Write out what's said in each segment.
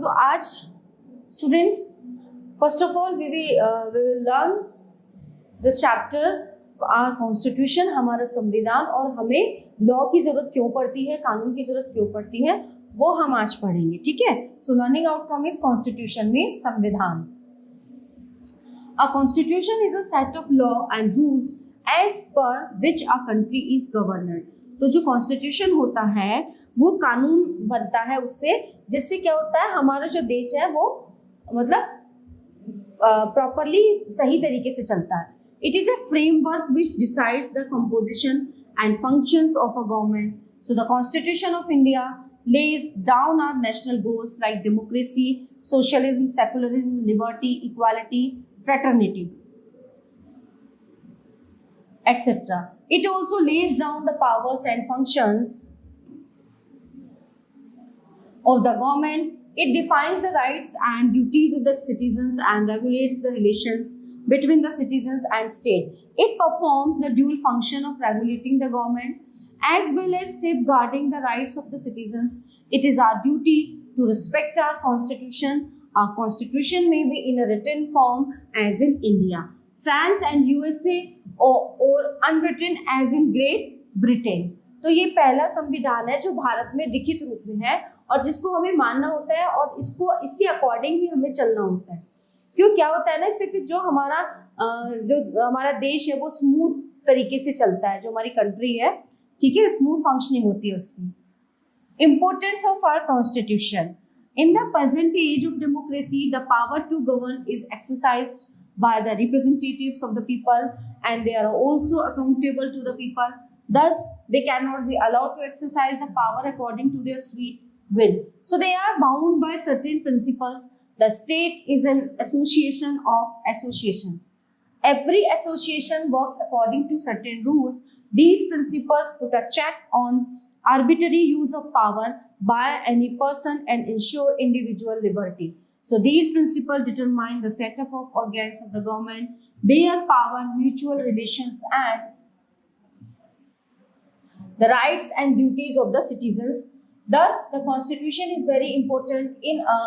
तो आज students, first of all we will learn this chapter, our constitution, हमारा संविधान, और हमें लॉ की जरूरत क्यों पड़ती है, कानून की जरूरत क्यों पड़ती है, वो हम आज पढ़ेंगे. ठीक है. So learning outcome is constitution में संविधान. A constitution is a set of law and rules as per which a country is governed. तो जो कॉन्स्टिट्यूशन होता है वो कानून बनता है उससे, जिससे क्या होता है हमारा जो देश है वो मतलब प्रॉपरली सही तरीके से चलता है. It is a framework which decides the composition and functions of a government. So the Constitution of India lays down our national goals like democracy, socialism, secularism, liberty, equality, fraternity, etc. It also lays down the powers and functions of the government. It defines the rights and duties of the citizens and regulates the relations between the citizens and state. It performs the dual function of regulating the government as well as safeguarding the rights of the citizens. It is our duty to respect our constitution. Our constitution may be in a written form as in India, France and USA, or unwritten as in Great Britain. तो ये पहला संविधान है जो भारत में लिखित रूप में है और जिसको हमें मानना होता है और इसके अकॉर्डिंग ही हमें चलना होता है. क्यों, क्या होता है ना, सिर्फ जो हमारा देश है वो स्मूथ तरीके से चलता है, जो हमारी कंट्री है, ठीक है, स्मूथ फंक्शनिंग होती है उसकी. Importance of our constitution. In the present age of democracy, the power to govern is exercised by the representatives of the people and they are also accountable to the people. Thus, they cannot be allowed to exercise the power according to their sweet will. So, they are bound by certain principles. The state is an association of associations. Every association works according to certain rules. These principles put a check on arbitrary use of power by any person and ensure individual liberty. So these principles determine the setup of organs of the government, their power, mutual relations, and the rights and duties of the citizens. Thus, the constitution is very important in a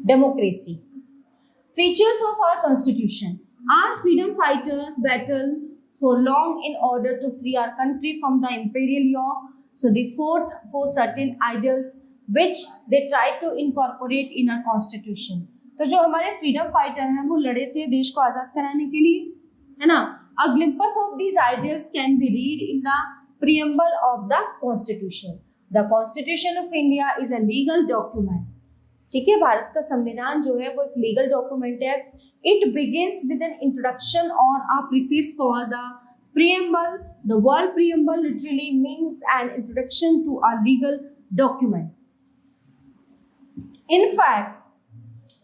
democracy. Features of our constitution. Our freedom fighters battled for long in order to free our country from the imperial yoke. So they fought for certain ideals which they tried to incorporate in our constitution. तो जो हमारे freedom fighter हैं वो लड़े थे देश को आजाद कराने के लिए, है ना. A glimpse of these ideals can be read in the preamble of the constitution. The Constitution of India is a legal document. ठीक है, भारत का संविधान जो है वो एक लीगल डॉक्यूमेंट है. It begins with an introduction और a preface called the preamble. The word preamble literally means an introduction to a legal document. In fact,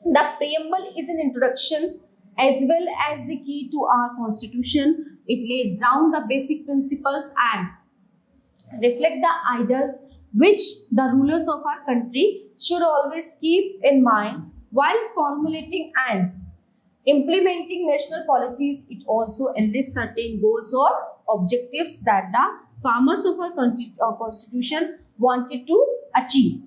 the preamble is an introduction as well as the key to our constitution. It lays down the basic principles and reflect the ideals which the rulers of our country should always keep in mind while formulating and implementing national policies. It also enlists certain goals or objectives that the farmers of our constitution wanted to achieve.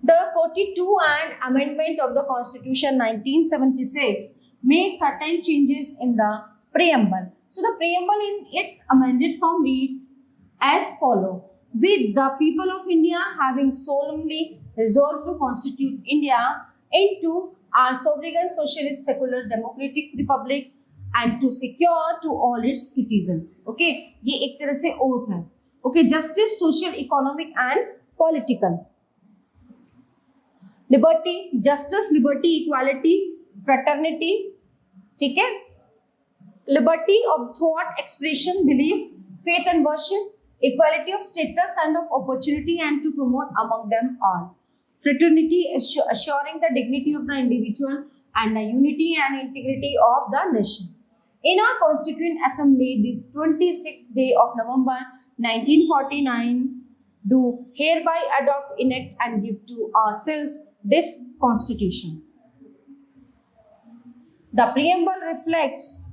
The 42 and Amendment of the Constitution 1976 made certain changes in the preamble. So the preamble in its amended form reads as follows: with the people of India having solemnly resolved to constitute India into a sovereign socialist secular democratic republic and to secure to all its citizens. Okay, ये एक तरह से oath है. Okay, justice, social, economic and political. Liberty, justice, liberty, equality, fraternity. ठीक है. Liberty of thought, expression, belief, faith and worship. Equality of status and of opportunity and to promote among them all. Fraternity, assuring the dignity of the individual and the unity and integrity of the nation. In our Constituent Assembly, this 26th day of November 1949, do hereby adopt, enact and give to ourselves this Constitution. The preamble reflects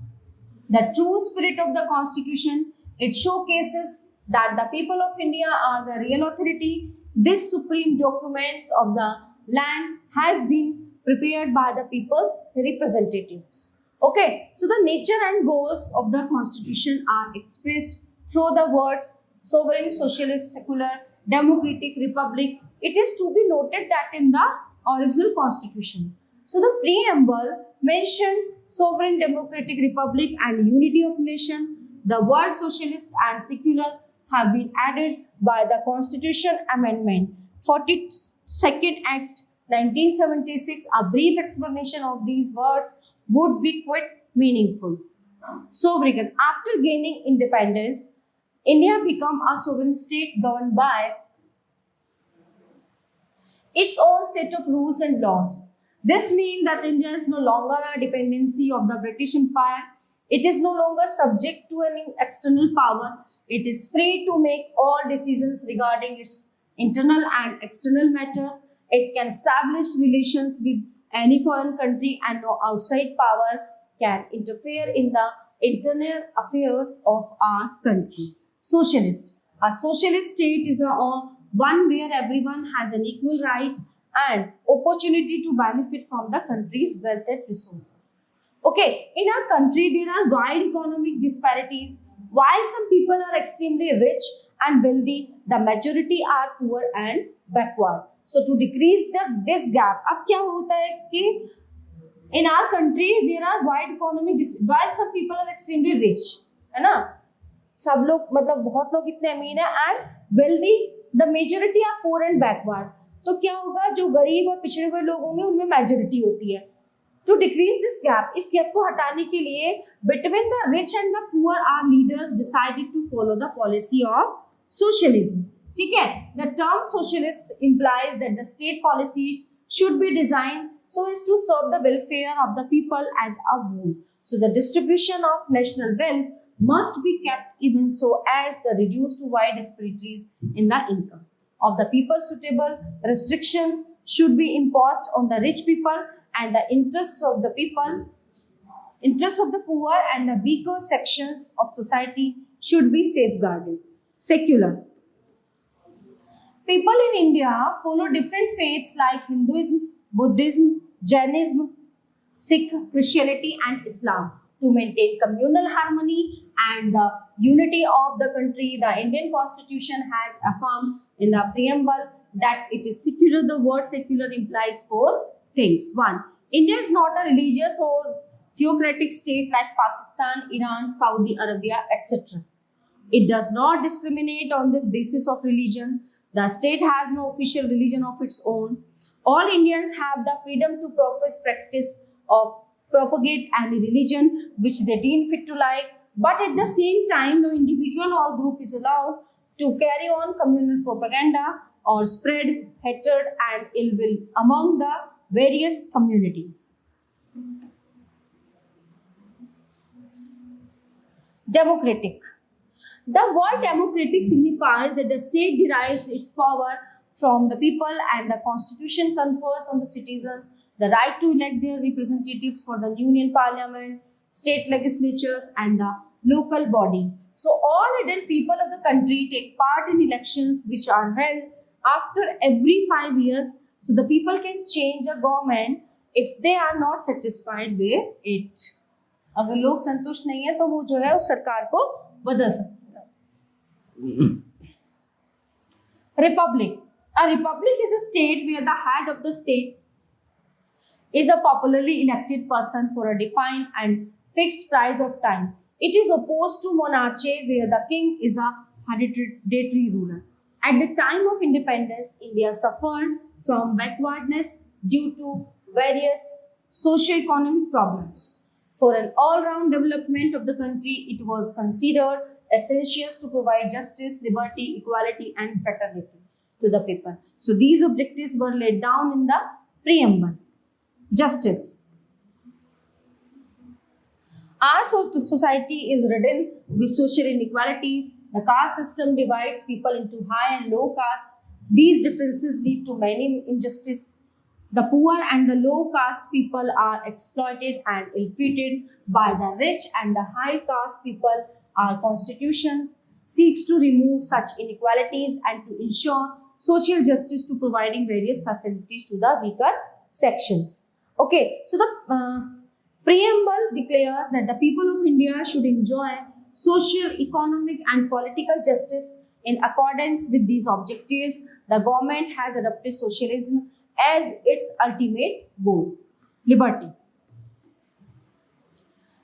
The true spirit of the Constitution, it showcases that the people of India are the real authority. This supreme documents of the land has been prepared by the people's representatives. Okay, so the nature and goals of the Constitution are expressed through the words sovereign, socialist, secular, democratic, republic. It is to be noted that in the original Constitution, so the preamble mentioned sovereign, democratic, republic and unity of nation. The words socialist and secular have been added by the Constitution Amendment 42nd Act 1976. A brief explanation of these words would be quite meaningful. Sovereign. After gaining independence, India became a sovereign state governed by its own set of rules and laws. This means that India is no longer a dependency of the British Empire. It is no longer subject to any external power. It is free to make all decisions regarding its internal and external matters. It can establish relations with any foreign country and no outside power can interfere in the internal affairs of our country. Socialist. A socialist state is the one where everyone has an equal right and opportunity to benefit from the country's wealth and resources. Okay, in our country there are wide economic disparities. While some people are extremely rich and wealthy, the majority are poor and backward. So to decrease this gap, अब क्या होता है कि in our country there are wide economic while some people are extremely rich, है ना? सब लोग मतलब बहुत लोग इतने अमीर हैं and wealthy, the majority are poor and backward. तो क्या होगा, जो गरीब और पिछड़े हुए लोग होंगे उनमें मेजोरिटी होती है. To decrease this gap, इस गैप को हटाने के लिए between the rich and the poor, our leaders decided to follow the policy of socialism. ठीक है? The term socialist implies that the state policies should be designed so as to serve the welfare of the people as a whole. So the distribution of national wealth must be kept even so as the reduced wide disparities in the income of the people. Suitable restrictions should be imposed on the rich people and the interests of the poor and the weaker sections of society should be safeguarded. Secular. People in India follow different faiths like Hinduism, Buddhism, Jainism, Sikh, Christianity and Islam. To maintain communal harmony and the unity of the country, the Indian Constitution has affirmed in the preamble that it is secular. The word secular implies four things. 1. India is not a religious or theocratic state like Pakistan, Iran, Saudi Arabia, etc. It does not discriminate on this basis of religion. The state has no official religion of its own. All Indians have the freedom to profess, practice or propagate any religion which they deem fit to like, but at the same time no individual or group is allowed to carry on communal propaganda or spread hatred and ill will among the various communities. Democratic. The word democratic signifies that the state derives its power from the people and the Constitution confers on the citizens the right to elect their representatives for the Union Parliament, state legislatures and the local bodies. So all adult people of the country take part in elections which are held after every 5 years. So the people can change a government if they are not satisfied with it. अगर लोग संतुष्ट नहीं है तो वो जो है उस सरकार को बदल सकते हैं. Republic. A republic is a state where the head of the state is a popularly elected person for a defined and fixed period of time. It is opposed to monarchy where the king is a hereditary ruler. At the time of independence, India suffered from backwardness due to various socio-economic problems. For an all-round development of the country, it was considered essential to provide justice, liberty, equality and fraternity to the people. So these objectives were laid down in the preamble. Justice. Our society is ridden with social inequalities. The caste system divides people into high and low castes. These differences lead to many injustices The poor and the low caste people are exploited and ill-treated by the rich, and the high caste people. Our constitutions seeks to remove such inequalities and to ensure social justice to providing various facilities to the weaker sections. Okay, so the preamble declares that the people of India should enjoy social, economic, and political justice. In accordance with these objectives, the government has adopted socialism as its ultimate goal. Liberty.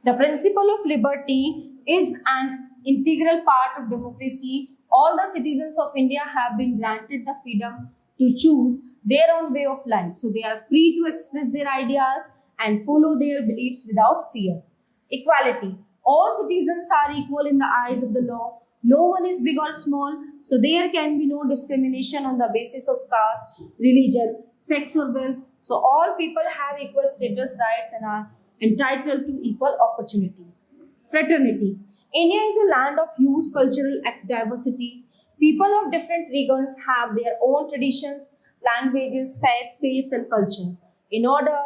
The principle of liberty is an integral part of democracy. All the citizens of India have been granted the freedom to choose their own way of life. So they are free to express their ideas and follow their beliefs without fear. Equality. All citizens are equal in the eyes of the law. No one is big or small, so there can be no discrimination on the basis of caste, religion, sex, or wealth. So all people have equal status rights and are entitled to equal opportunities. Fraternity. India is a land of huge cultural diversity. People of different regions have their own traditions, languages, faiths, and cultures. In order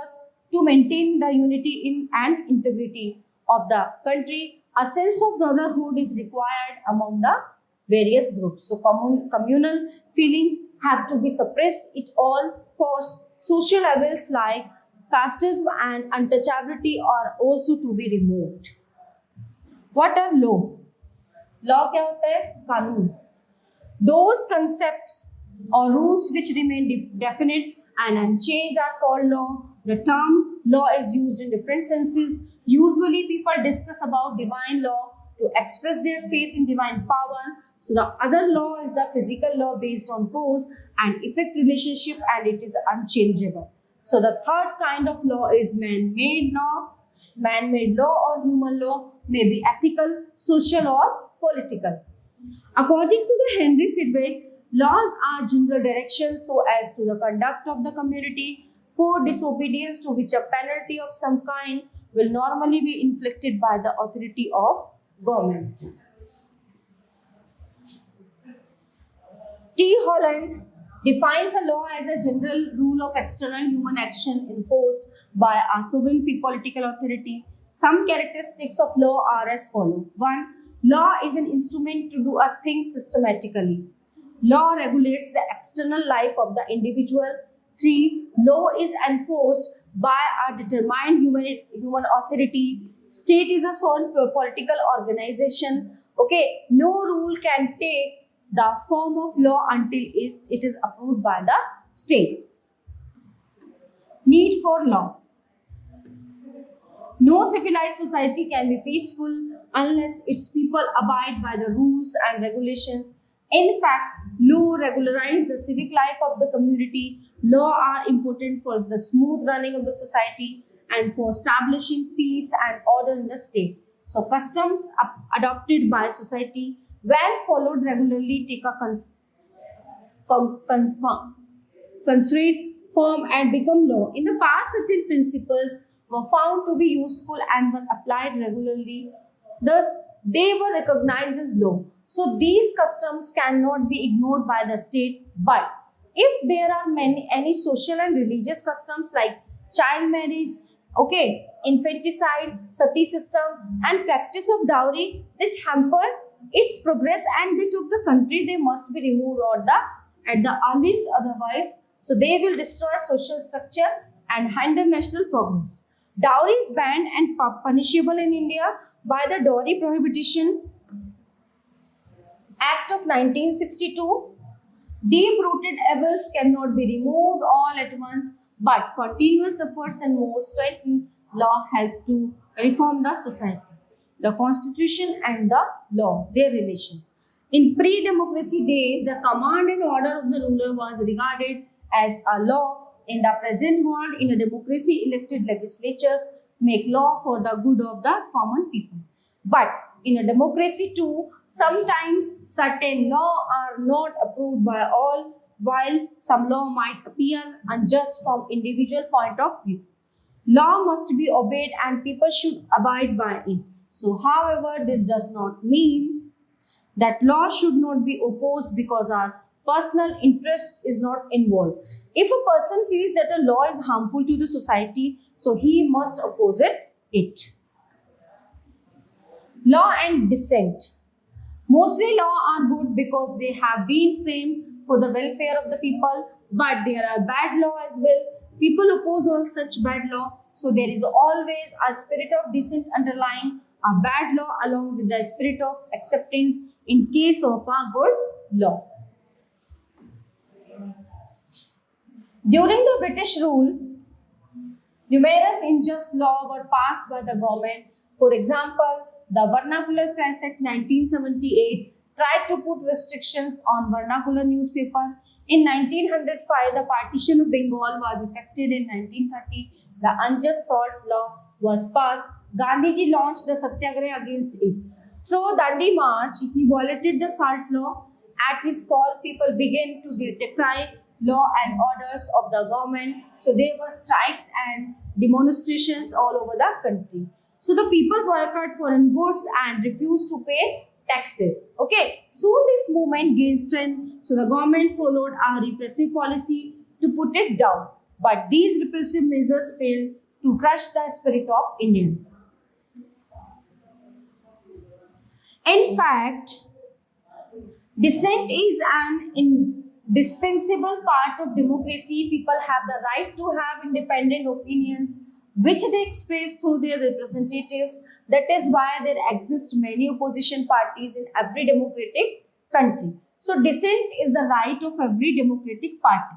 to maintain the unity and integrity of the country, a sense of brotherhood is required among the various groups. So communal feelings have to be suppressed at all costs. Social evils like casteism and untouchability are also to be removed. What are law? Law क्या होता है? कानून. Those concepts or rules which remain definite and unchanged are called law. The term law is used in different senses. Usually people discuss about divine law to express their faith in divine power. So the other law is the physical law based on cause and effect relationship, and it is unchangeable. So the third kind of law is man-made law. Man-made law or human law may be ethical, social, or political. According to the Henry Sidgwick, laws are general directions so as to the conduct of the community, for disobedience to which a penalty of some kind will normally be inflicted by the authority of government. T. Holland defines a law as a general rule of external human action enforced by a sovereign political authority. Some characteristics of law are as follows. 1. Law is an instrument to do a thing systematically. Law regulates the external life of the individual. 3. Law is enforced by a determined human authority. State is a sole political organization. Okay, no rule can take the form of law until it is approved by the state. Need for law. No civilized society can be peaceful unless its people abide by the rules and regulations. In fact, law regularizes the civic life of the community. Law are important for the smooth running of the society and for establishing peace and order in the state. So customs adopted by society, when followed regularly, take a constraint form and become law. In the past, certain principles were found to be useful and were applied regularly. Thus, they were recognized as law. So these customs cannot be ignored by the state. But if there are any social and religious customs like child marriage, okay, infanticide, sati system, and practice of dowry that hamper its progress and that of the country, they must be removed or at the earliest, otherwise, so they will destroy social structure and hinder national progress. Dowry is banned and punishable in India by the Dowry Prohibition Act of 1962. Deep-rooted evils cannot be removed all at once, but continuous efforts and more strengthened law help to reform the society. The constitution and the law, their relations. In pre-democracy days, the command and order of the ruler was regarded as a law. In the present world, in a democracy, elected legislatures make law for the good of the common people. But in a democracy too, sometimes certain laws are not approved by all, while some law might appear unjust from individual point of view. Law must be obeyed and people should abide by it. So, however, this does not mean that law should not be opposed, because our personal interest is not involved. If a person feels that a law is harmful to the society, so he must oppose it. Law and dissent. Mostly law are good because they have been framed for the welfare of the people, but there are bad law as well. People oppose all such bad law, so there is always a spirit of dissent underlying a bad law along with the spirit of acceptance in case of a good law. During the British rule, numerous unjust laws were passed by the government. For example, the Vernacular Press Act 1978 tried to put restrictions on vernacular newspaper. In 1905, the partition of Bengal was effected. In 1930, the unjust salt law was passed. Gandhiji launched the Satyagraha against it. Through Dandi March, he violated the salt law. At his call, people began to defy law and orders of the government. So there were strikes and demonstrations all over the country. So the people boycotted foreign goods and refused to pay taxes. Okay, soon this movement gained strength. So the government followed a repressive policy to put it down. But these repressive measures failed to crush the spirit of Indians. In fact, dissent is an indispensable part of democracy. People have the right to have independent opinions which they express through their representatives. That is why there exist many opposition parties in every democratic country. So dissent is the right of every democratic party.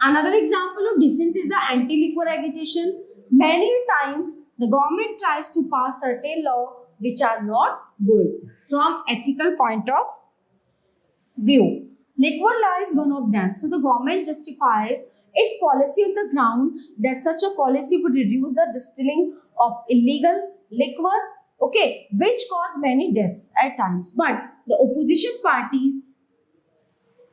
Another example of dissent is the anti-liquor agitation. Many times the government tries to pass certain laws which are not good from ethical point of view. Liquor law is one of them. So the government justifies its policy on the ground that such a policy would reduce the distilling of illegal liquor, okay, which cause many deaths at times. But the opposition parties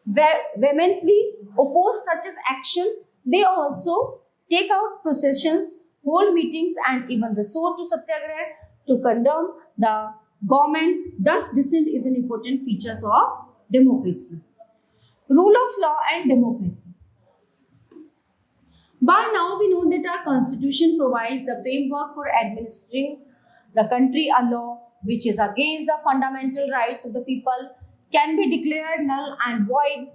vehemently oppose such as action. They also take out processions, hold meetings, and even resort to satyagraha to condemn the government. Thus, dissent is an important feature of democracy. Rule of law and democracy. By now, we know that our constitution provides the framework for administering the country. A law which is against the fundamental rights of the people can be declared null and void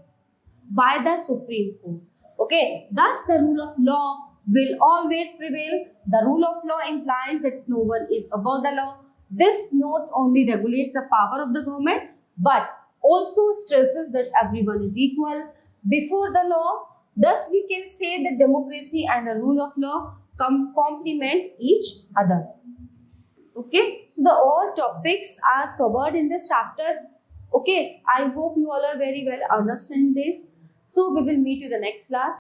by the Supreme Court. Okay, thus the rule of law will always prevail. The rule of law implies that no one is above the law. This not only regulates the power of the government but also stresses that everyone is equal before the law. Thus, we can say that democracy and the rule of law complement each other. Okay, so the all topics are covered in this chapter. Okay, I hope you all are very well understand this. So we will meet you the next class.